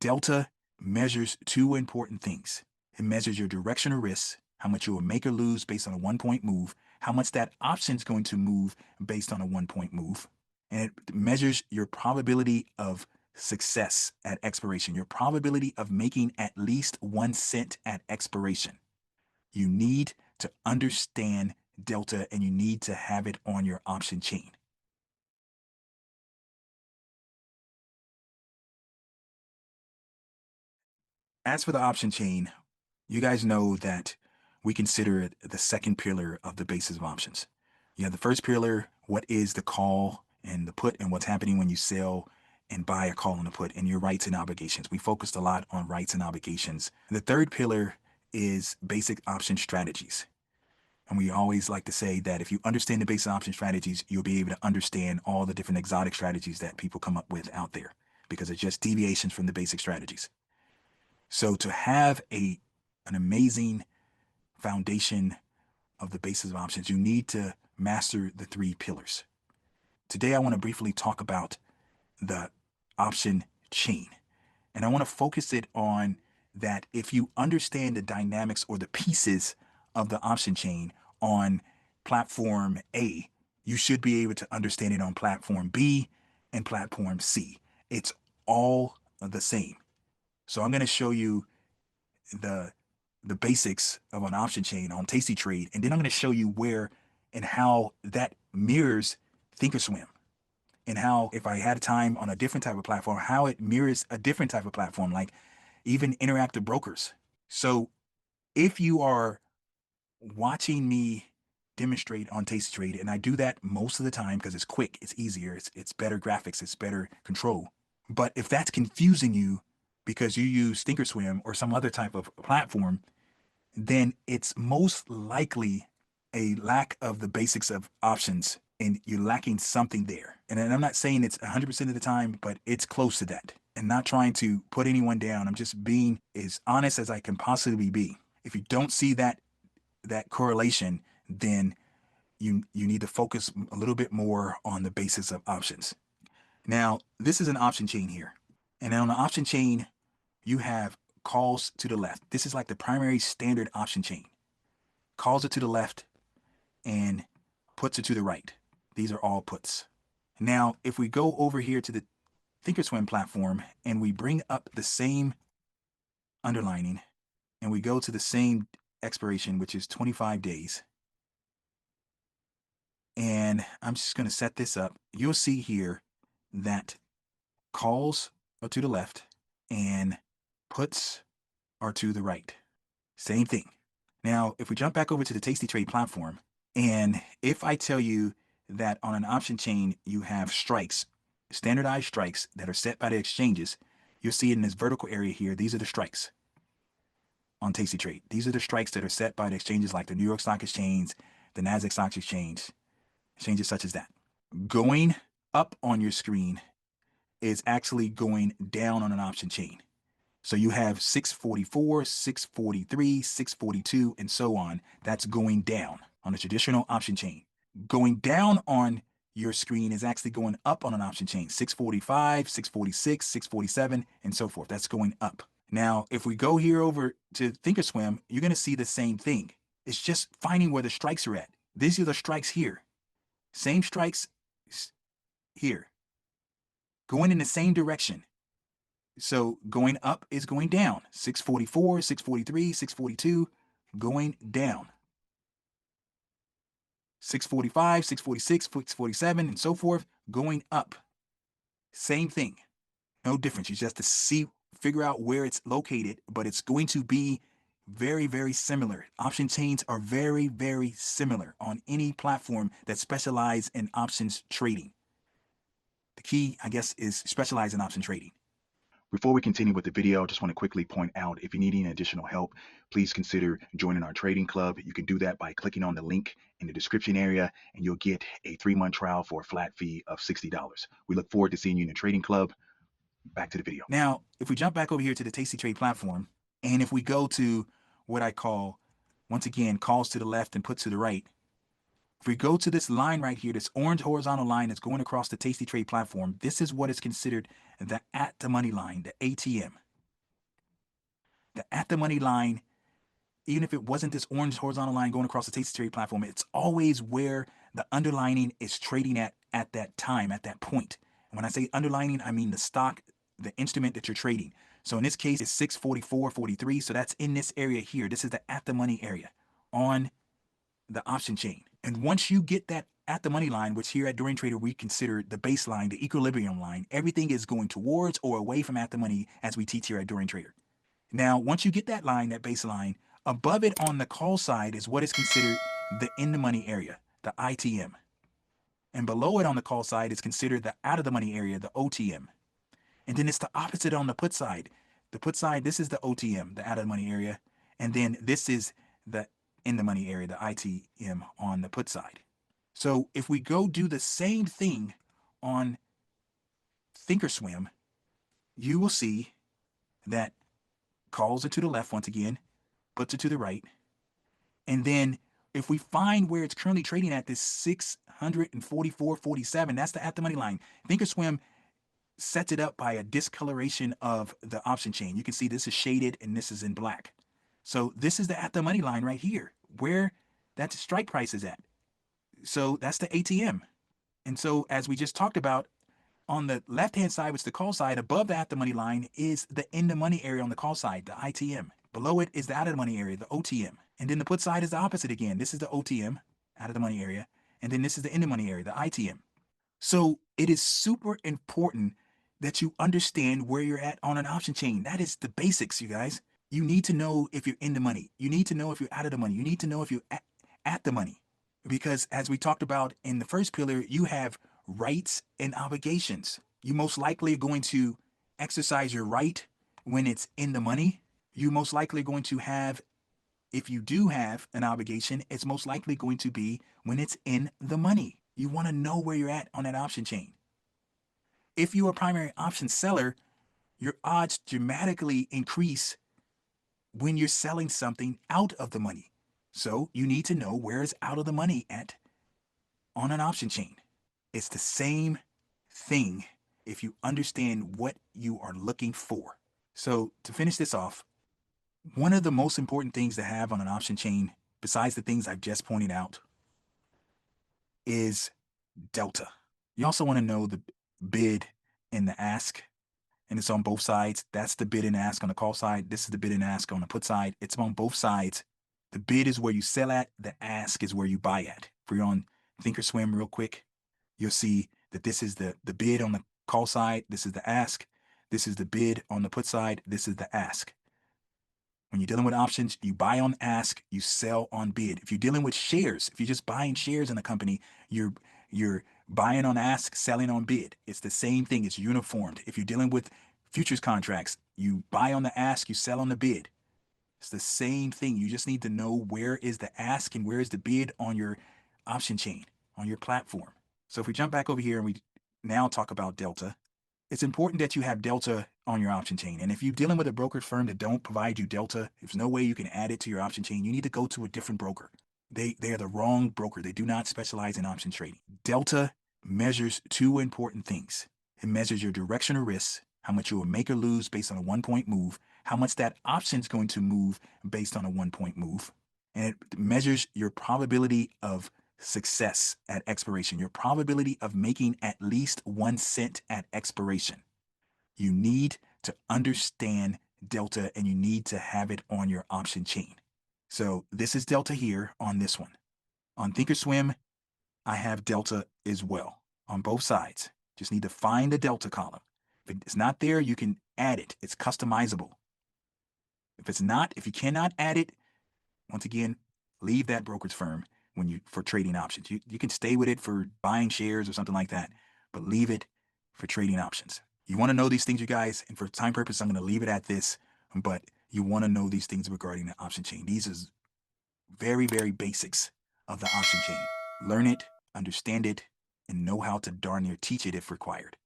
Delta measures two important things. It measures your directional risk, how much you will make or lose based on a 1 point move, how much that option is going to move based on a 1 point move, and it measures your probability of success at expiration, your probability of making at least 1 cent at expiration. You need to understand Delta and you need to have it on your option chain. As for the option chain, you guys know that we consider it the second pillar of the basis of options. You have the first pillar, what is the call and the put and what's happening when you sell and buy a call and a put and your rights and obligations. We focused a lot on rights and obligations. The third pillar is basic option strategies. And we always like to say that if you understand the basic option strategies, you'll be able to understand all the different exotic strategies that people come up with out there because it's just deviations from the basic strategies. So to have an amazing foundation of the basis of options, you need to master the three pillars. Today, I want to briefly talk about the option chain. And I want to focus it on that if you understand the dynamics or the pieces of the option chain on platform A, you should be able to understand it on platform B and platform C. It's all the same. So I'm going to show you the basics of an option chain on TastyTrade, and then I'm going to show you where and how that mirrors Thinkorswim, and how, if I had time on a different type of platform, how it mirrors a different type of platform, like even interactive brokers. So if you are watching me demonstrate on TastyTrade, and I do that most of the time because it's quick, it's easier, it's better graphics, it's better control. But if that's confusing you because you use Thinkorswim or some other type of platform, then it's most likely a lack of the basics of options and you're lacking something there. And I'm not saying it's 100% of the time, but it's close to that. And not trying to put anyone down. I'm just being as honest as I can possibly be. If you don't see that correlation, then you need to focus a little bit more on the basis of options. Now, this is an option chain here. And on the option chain, you have calls to the left. This is like the primary standard option chain. Calls it to the left and puts it to the right. These are all puts. Now, if we go over here to the Thinkorswim platform and we bring up the same underlining and we go to the same expiration, which is 25 days, and I'm just going to set this up, you'll see here that calls are to the left and puts are to the right. Same thing. Now, if we jump back over to the TastyTrade platform, and if I tell you that on an option chain, you have strikes, standardized strikes that are set by the exchanges, you'll see in this vertical area here, these are the strikes on TastyTrade. These are the strikes that are set by the exchanges like the New York Stock Exchange, the NASDAQ Stock Exchange, exchanges such as that. Going up on your screen is actually going down on an option chain. So you have 644, 643, 642, and so on. That's going down on a traditional option chain. Going down on your screen is actually going up on an option chain. 645, 646, 647, and so forth. That's going up. Now, if we go here over to Thinkorswim, you're going to see the same thing. It's just finding where the strikes are at. These are the strikes here. Same strikes here. Going in the same direction. So going up is going down. 644, 643, 642, going down. 645, 646, 647, and so forth, going up. Same thing. No difference. You just have to figure out where it's located, but it's going to be very, very similar. Option chains are very, very similar on any platform that specializes in options trading. The key, I guess, is specialize in option trading. Before we continue with the video, I just want to quickly point out, if you need any additional help, please consider joining our trading club. You can do that by clicking on the link in the description area, and you'll get a 3-month trial for a flat fee of $60. We look forward to seeing you in the trading club. Back to the video. Now, if we jump back over here to the TastyTrade platform, and if we go to what I call, once again, calls to the left and puts to the right, if we go to this line right here, this orange horizontal line that's going across the TastyTrade platform, this is what is considered the at-the-money line, the ATM. the at the money line, even if it wasn't this orange horizontal line going across the TastyTrade platform, it's always where the underlining is trading at that time, at that point. And when I say underlining, I mean the stock, the instrument that you're trading. So in this case, it's 644.43. So that's in this area here. This is the at the money area on the option chain. And once you get that at the money line, which here at Dorian Trader we consider the baseline, the equilibrium line, everything is going towards or away from at the money as we teach here at Dorian Trader. Now, once you get that line, that baseline, above it on the call side is what is considered the in the money area, the ITM. And below it on the call side is considered the out of the money area, the OTM. And then it's the opposite on the put side. The put side, this is the OTM, the out of the money area. And then this is the in the money area, the ITM on the put side. So if we go do the same thing on Thinkorswim, you will see that calls are to the left once again, puts are to the right. And then if we find where it's currently trading at, this 644.47, that's the at the money line. Thinkorswim sets it up by a discoloration of the option chain. You can see this is shaded and this is in black. So this is the at the money line right here, where that strike price is at. So that's the ATM. And so as we just talked about, on the left-hand side, which is the call side, above the at the money line is the in the money area on the call side, the ITM. Below it is the out of the money area, the OTM. And then the put side is the opposite again. This is the OTM, out of the money area. And then this is the in the money area, the ITM. So it is super important that you understand where you're at on an option chain. That is the basics, you guys. You need to know if you're in the money. You need to know if you're out of the money. You need to know if you're at the money. Because as we talked about in the first pillar, you have rights and obligations. You most likely are going to exercise your right when it's in the money. You most likely are going to have, if you do have an obligation, it's most likely going to be when it's in the money. You want to know where you're at on that option chain. If you're a primary option seller, your odds dramatically increase when you're selling something out of the money. So you need to know where is out of the money at on an option chain. It's the same thing if you understand what you are looking for. So to finish this off, one of the most important things to have on an option chain, besides the things I've just pointed out, is delta. You also want to know the bid and the ask, and it's on both sides. That's the bid and ask on the call side. This is the bid and ask on the put side. It's on both sides. The bid is where you sell at. The ask is where you buy at. If you're on Thinkorswim real quick, you'll see that this is the bid on the call side. This is the ask. This is the bid on the put side. This is the ask. When you're dealing with options, you buy on ask, you sell on bid. If you're dealing with shares, if you're just buying shares in a company, you're buying on ask, selling on bid. It's the same thing. It's uniformed. If you're dealing with futures contracts, you buy on the ask, you sell on the bid. It's the same thing. You just need to know where is the ask and where is the bid on your option chain, on your platform. So if we jump back over here and we now talk about delta, it's important that you have delta on your option chain. And if you're dealing with a brokerage firm that don't provide you delta, there's no way you can add it to your option chain. You need to go to a different broker. They are the wrong broker. They do not specialize in option trading. Delta measures two important things. It measures your directional risk, how much you will make or lose based on a 1-point move, how much that option is going to move based on a 1-point move. And it measures your probability of success at expiration, your probability of making at least 1 cent at expiration. You need to understand delta and you need to have it on your option chain. So this is delta here on this one. On Thinkorswim, I have delta as well on both sides. Just need to find the delta column. If it's not there, you can add it. It's customizable. If it's not, if you cannot add it, once again, leave that brokerage firm for trading options. You can stay with it for buying shares or something like that, but leave it for trading options. You want to know these things, you guys, and for time purpose, I'm going to leave it at this, but you want to know these things regarding the option chain. These is very, very basics of the option chain. Learn it, understand it, and know how to darn near teach it if required.